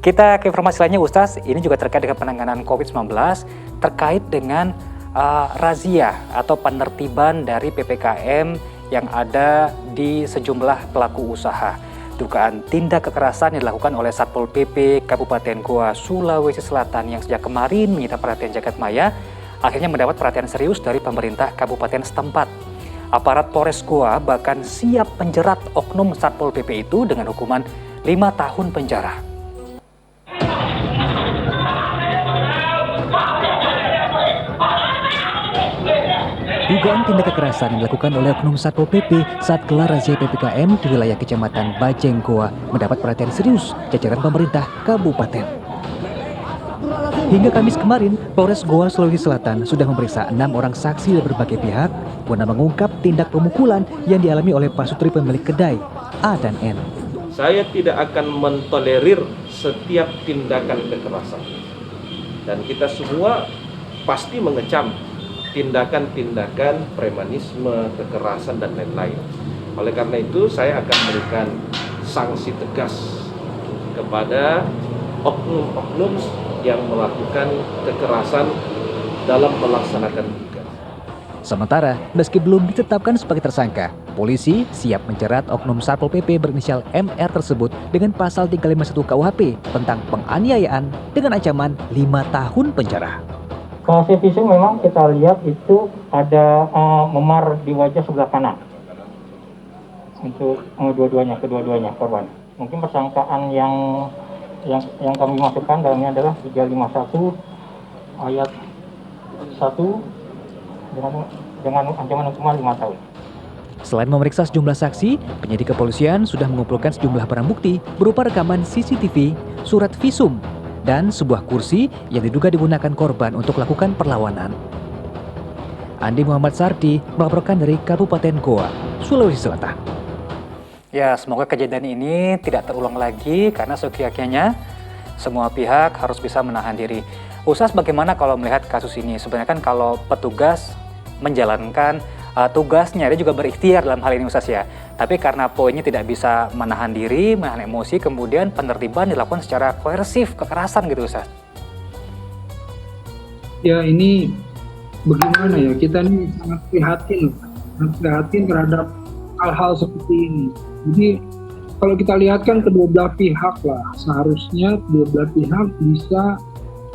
Kita ke informasi lainnya Ustaz, ini juga terkait dengan penanganan COVID-19, terkait dengan razia atau penertiban dari PPKM yang ada di sejumlah pelaku usaha. Dugaan tindak kekerasan yang dilakukan oleh Satpol PP Kabupaten Goa, Sulawesi Selatan yang sejak kemarin menyita perhatian jagat maya, akhirnya mendapat perhatian serius dari pemerintah kabupaten setempat. Aparat Polres Goa bahkan siap menjerat oknum Satpol PP itu dengan hukuman 5 tahun penjara. Dugaan tindak kekerasan yang dilakukan oleh oknum Satpol PP saat gelar razia PPKM di wilayah Kecamatan Bajeng Goa mendapat perhatian serius jajaran pemerintah kabupaten. Hingga Kamis kemarin, Polres Goa Sulawesi Selatan sudah memeriksa 6 orang saksi dari berbagai pihak guna mengungkap tindak pemukulan yang dialami oleh pasutri pemilik kedai A dan N. Saya tidak akan mentolerir setiap tindakan kekerasan. Dan kita semua pasti mengecam tindakan-tindakan premanisme, kekerasan, dan lain-lain. Oleh karena itu, saya akan memberikan sanksi tegas kepada oknum-oknum yang melakukan kekerasan dalam melaksanakan tugas. Sementara, meski belum ditetapkan sebagai tersangka, polisi siap menjerat oknum Satpol PP berinisial MR tersebut dengan pasal 351 KUHP tentang penganiayaan dengan ancaman 5 tahun penjara. Hasil visum memang kita lihat itu ada memar di wajah sebelah kanan untuk kedua-duanya korban. Mungkin persangkaan yang kami masukkan dalamnya adalah 351 ayat 1 dengan ancaman hukuman 5 tahun. Selain memeriksa sejumlah saksi, penyidik kepolisian sudah mengumpulkan sejumlah barang bukti berupa rekaman CCTV, surat visum, dan sebuah kursi yang diduga digunakan korban untuk melakukan perlawanan. Andi Muhammad Sardi melaporkan dari Kabupaten Goa, Sulawesi Selatan. Ya, semoga kejadian ini tidak terulang lagi karena sekian-kiannya semua pihak harus bisa menahan diri. Ustaz, bagaimana kalau melihat kasus ini? Sebenarnya kan kalau petugas menjalankan tugasnya, dia juga berikhtiar dalam hal ini Ustaz ya. Tapi karena poinnya tidak bisa menahan diri, menahan emosi, kemudian penertiban dilakukan secara koersif, kekerasan gitu Ustaz. Ya ini bagaimana ya, kita ini sangat prihatin terhadap hal-hal seperti ini. Jadi kalau kita lihat kan kedua belah pihak lah, seharusnya kedua belah pihak bisa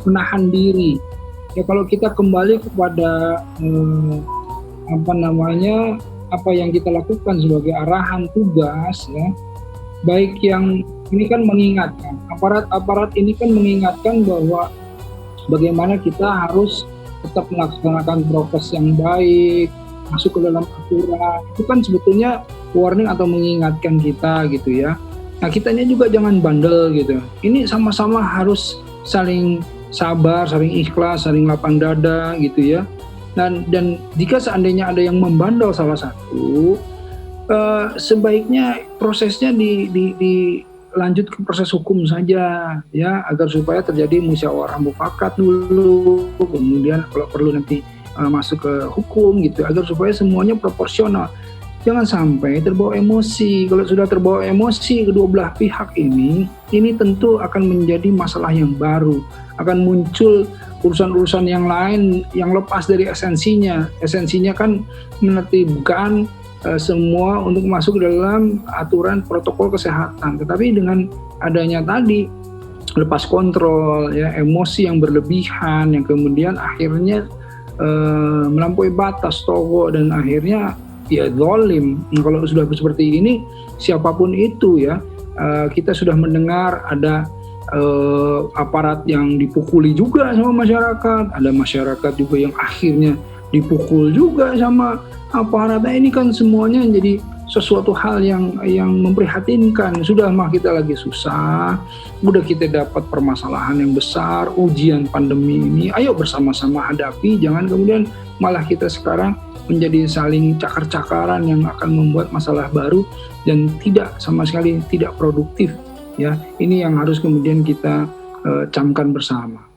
menahan diri. Ya kalau kita kembali kepada apa yang kita lakukan sebagai arahan tugas ya, baik yang ini kan mengingatkan, aparat ini kan mengingatkan bahwa bagaimana kita harus tetap melaksanakan prokes yang baik, masuk ke dalam aturan. Itu kan sebetulnya warning atau mengingatkan kita gitu ya. Nah kitanya juga jangan bandel gitu. Ini sama-sama harus saling sabar, saling ikhlas, saling lapang dada gitu ya. Dan jika seandainya ada yang membandel salah satu, sebaiknya prosesnya dilanjut ke proses hukum saja ya, agar supaya terjadi musyawarah mufakat dulu, kemudian kalau perlu nanti masuk ke hukum gitu, agar supaya semuanya proporsional. Jangan sampai terbawa emosi. Kalau sudah terbawa emosi kedua belah pihak ini tentu akan menjadi masalah yang baru, akan muncul urusan-urusan yang lain yang lepas dari esensinya. Esensinya kan menertibkan semua untuk masuk ke dalam aturan protokol kesehatan. Tetapi dengan adanya tadi lepas kontrol, ya, emosi yang berlebihan, yang kemudian akhirnya melampaui batas togok dan akhirnya ya zalim. Kalau sudah seperti ini, siapapun itu ya, kita sudah mendengar ada aparat yang dipukuli juga sama masyarakat, ada masyarakat juga yang akhirnya dipukul juga sama aparat. Nah, ini kan semuanya jadi sesuatu hal yang memprihatinkan. Sudah mah kita lagi susah, udah kita dapat permasalahan yang besar, ujian pandemi ini, ayo bersama-sama hadapi, jangan kemudian malah kita sekarang menjadi saling cakar-cakaran yang akan membuat masalah baru dan sama sekali tidak produktif. Ya, ini yang harus kemudian kita camkan bersama.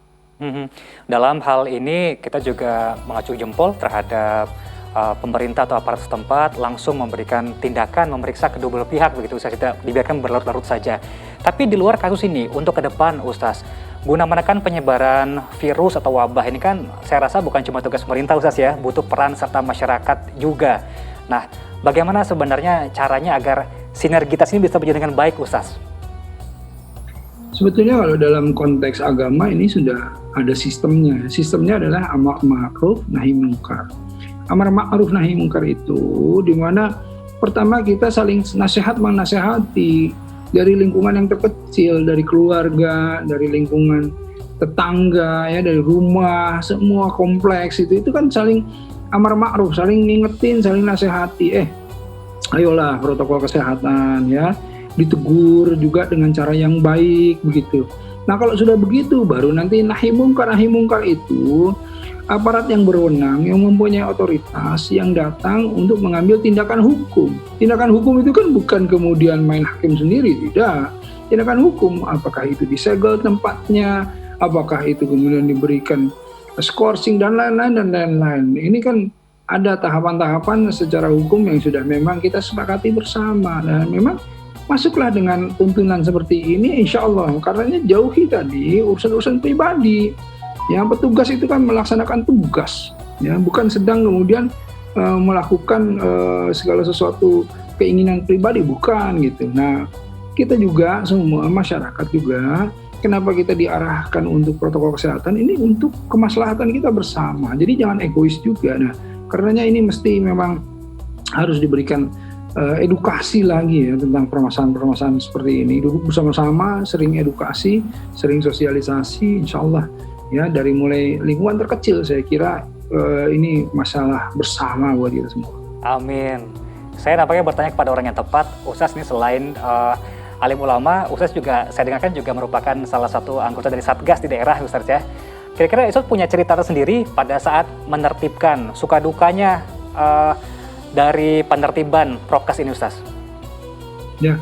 Dalam hal ini kita juga mengacung jempol terhadap pemerintah atau aparat setempat langsung memberikan tindakan, memeriksa kedua belah pihak begitu Ustaz, tidak dibiarkan berlarut-larut saja. Tapi di luar kasus ini, untuk ke depan Ustaz, guna menekan penyebaran virus atau wabah ini kan saya rasa bukan cuma tugas pemerintah Ustaz ya, butuh peran serta masyarakat juga. Nah, bagaimana sebenarnya caranya agar sinergitas ini bisa berjalan dengan baik Ustaz? Sebetulnya kalau dalam konteks agama ini sudah ada sistemnya. Sistemnya adalah amar ma'ruf nahi munkar. Amar ma'ruf nahi munkar itu di mana pertama kita saling nasihat menasehati dari lingkungan yang terkecil, dari keluarga, dari lingkungan tetangga, ya, dari rumah, semua kompleks itu kan saling amar ma'ruf, saling ngingetin, saling nasihati. Ayolah protokol kesehatan, ya, ditegur juga dengan cara yang baik begitu. Nah kalau sudah begitu baru nanti nahi mungkar itu aparat yang berwenang, yang mempunyai otoritas yang datang untuk mengambil tindakan hukum. Tindakan hukum itu kan bukan kemudian main hakim sendiri, tidak. Tindakan hukum, apakah itu disegel tempatnya, apakah itu kemudian diberikan skorsing dan lain-lain. Ini kan ada tahapan-tahapan secara hukum yang sudah memang kita sepakati bersama. Dan memang masuklah dengan tuntunan seperti ini insya Allah. Karena jauhi tadi urusan-urusan pribadi. Yang petugas itu kan melaksanakan tugas, ya, bukan sedang kemudian melakukan segala sesuatu keinginan pribadi, bukan gitu. Nah, kita juga semua masyarakat juga, kenapa kita diarahkan untuk protokol kesehatan ini untuk kemaslahatan kita bersama. Jadi jangan egois juga. Nah, karenanya ini mesti memang harus diberikan edukasi lagi ya tentang permasalahan-permasalahan seperti ini. Duduk bersama-sama, sering edukasi, sering sosialisasi, insya Allah. Ya, dari mulai lingkungan terkecil saya kira ini masalah bersama buat kita semua. Amin. Saya nampaknya bertanya kepada orang yang tepat. Ustaz ini selain alim ulama, Ustaz juga saya dengarkan juga merupakan salah satu anggota dari Satgas di daerah Ustaz ya. Kira-kira Ustaz punya cerita tersendiri pada saat menertibkan suka dukanya dari penertiban prokes ini Ustaz? Ya.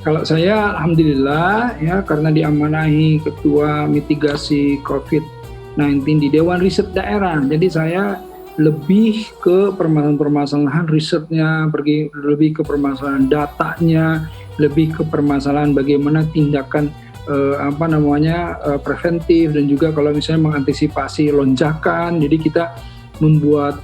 Kalau saya alhamdulillah ya karena diamanahi ketua mitigasi COVID-19 di Dewan Riset Daerah. Jadi saya lebih ke permasalahan-permasalahan risetnya, lebih ke permasalahan datanya, lebih ke permasalahan bagaimana tindakan preventif dan juga kalau misalnya mengantisipasi lonjakan. Jadi kita membuat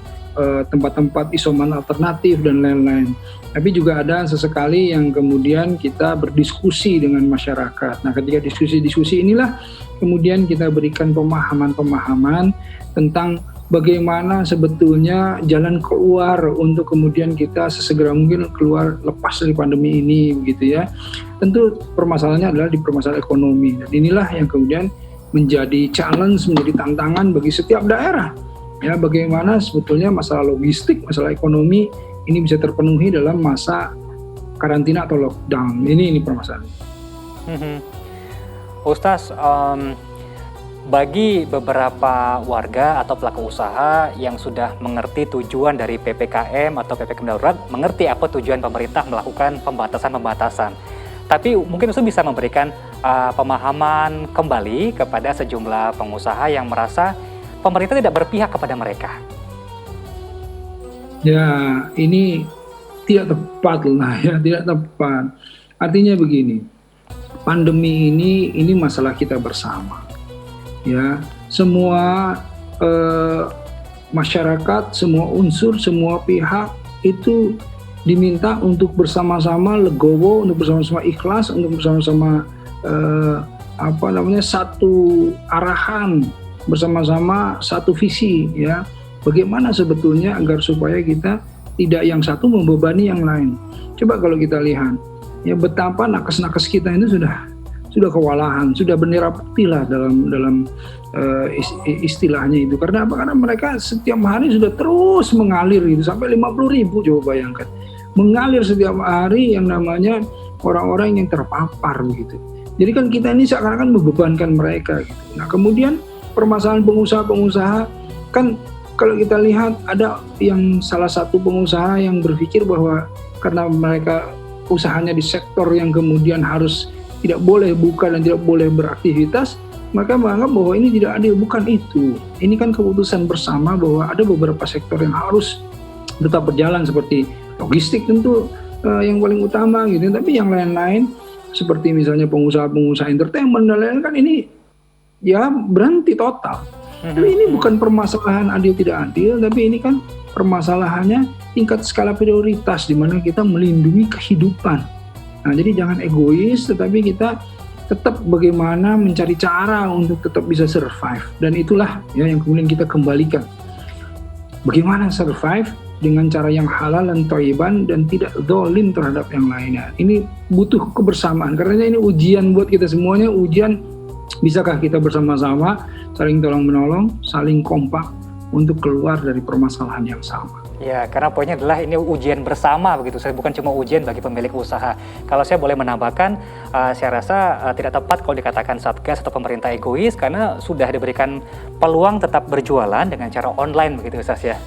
tempat-tempat isoman alternatif dan lain-lain. Tapi juga ada sesekali yang kemudian kita berdiskusi dengan masyarakat. Nah, ketika diskusi-diskusi inilah kemudian kita berikan pemahaman-pemahaman tentang bagaimana sebetulnya jalan keluar untuk kemudian kita sesegera mungkin keluar lepas dari pandemi ini, begitu ya. Tentu permasalahannya adalah di permasalahan ekonomi. Dan inilah yang kemudian menjadi challenge, menjadi tantangan bagi setiap daerah. Ya, bagaimana sebetulnya masalah logistik, masalah ekonomi ini bisa terpenuhi dalam masa karantina atau lockdown. Ini permasalahan. Ustaz, bagi beberapa warga atau pelaku usaha yang sudah mengerti tujuan dari PPKM atau PPKM darurat, mengerti apa tujuan pemerintah melakukan pembatasan. Tapi mungkin Ustaz bisa memberikan pemahaman kembali kepada sejumlah pengusaha yang merasa pemerintah tidak berpihak kepada mereka. Ya, ini tidak tepat lah ya, tidak tepat. Artinya begini, pandemi ini masalah kita bersama. Ya, semua masyarakat, semua unsur, semua pihak itu diminta untuk bersama-sama legowo, untuk bersama-sama ikhlas, untuk bersama-sama satu arahan, bersama-sama satu visi ya. Bagaimana sebetulnya agar supaya kita tidak yang satu membebani yang lain. Coba kalau kita lihat ya betapa nakes-nakes kita ini sudah kewalahan, sudah bendera putih lah dalam istilahnya itu. Karena apa? Karena mereka setiap hari sudah terus mengalir itu sampai 50.000, coba bayangkan. Mengalir setiap hari yang namanya orang-orang yang terpapar begitu. Jadi kan kita ini seakan-akan membebankan mereka gitu. Nah, kemudian permasalahan pengusaha-pengusaha kan kalau kita lihat ada yang salah satu pengusaha yang berpikir bahwa karena mereka usahanya di sektor yang kemudian harus tidak boleh buka dan tidak boleh beraktivitas, mereka menganggap bahwa ini tidak adil. Bukan itu. Ini kan keputusan bersama bahwa ada beberapa sektor yang harus tetap berjalan, seperti logistik tentu yang paling utama gitu. Tapi yang lain-lain seperti misalnya pengusaha-pengusaha entertainment dan lain-lain kan ini ya berhenti total. Tapi ini bukan permasalahan adil tidak adil, tapi ini kan permasalahannya tingkat skala prioritas di mana kita melindungi kehidupan. Nah, jadi jangan egois, tetapi kita tetap bagaimana mencari cara untuk tetap bisa survive. Dan itulah ya yang kemudian kita kembalikan. Bagaimana survive dengan cara yang halal dan thayyiban dan tidak zalim terhadap yang lainnya. Ini butuh kebersamaan, karena ini ujian buat kita semuanya, ujian bisakah kita bersama-sama saling tolong-menolong, saling kompak untuk keluar dari permasalahan yang sama. Ya, karena poinnya adalah ini ujian bersama begitu, bukan cuma ujian bagi pemilik usaha. Kalau saya boleh menambahkan, saya rasa tidak tepat kalau dikatakan Satgas atau pemerintah egois, karena sudah diberikan peluang tetap berjualan dengan cara online begitu, Ustaz ya.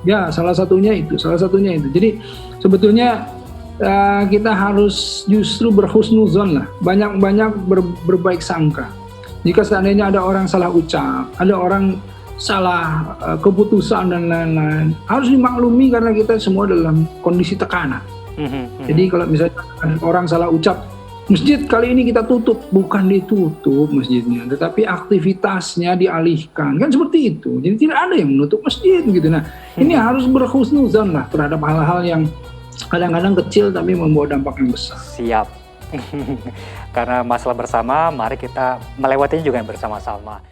Ya, salah satunya itu. Jadi sebetulnya kita harus justru berhusnuzon lah, banyak-banyak berbaik sangka. Jika seandainya ada orang salah ucap, ada orang salah keputusan dan lain-lain, harus dimaklumi karena kita semua dalam kondisi tekanan. Jadi kalau misalnya orang salah ucap, masjid kali ini kita tutup, bukan ditutup masjidnya, tetapi aktivitasnya dialihkan, kan seperti itu. Jadi tidak ada yang menutup masjid gitu. Nah, ini harus berhusnuzon lah terhadap hal-hal yang kadang-kadang kecil tapi membawa dampak yang besar. Siap. Karena masalah bersama, mari kita melewatinya juga bersama-sama.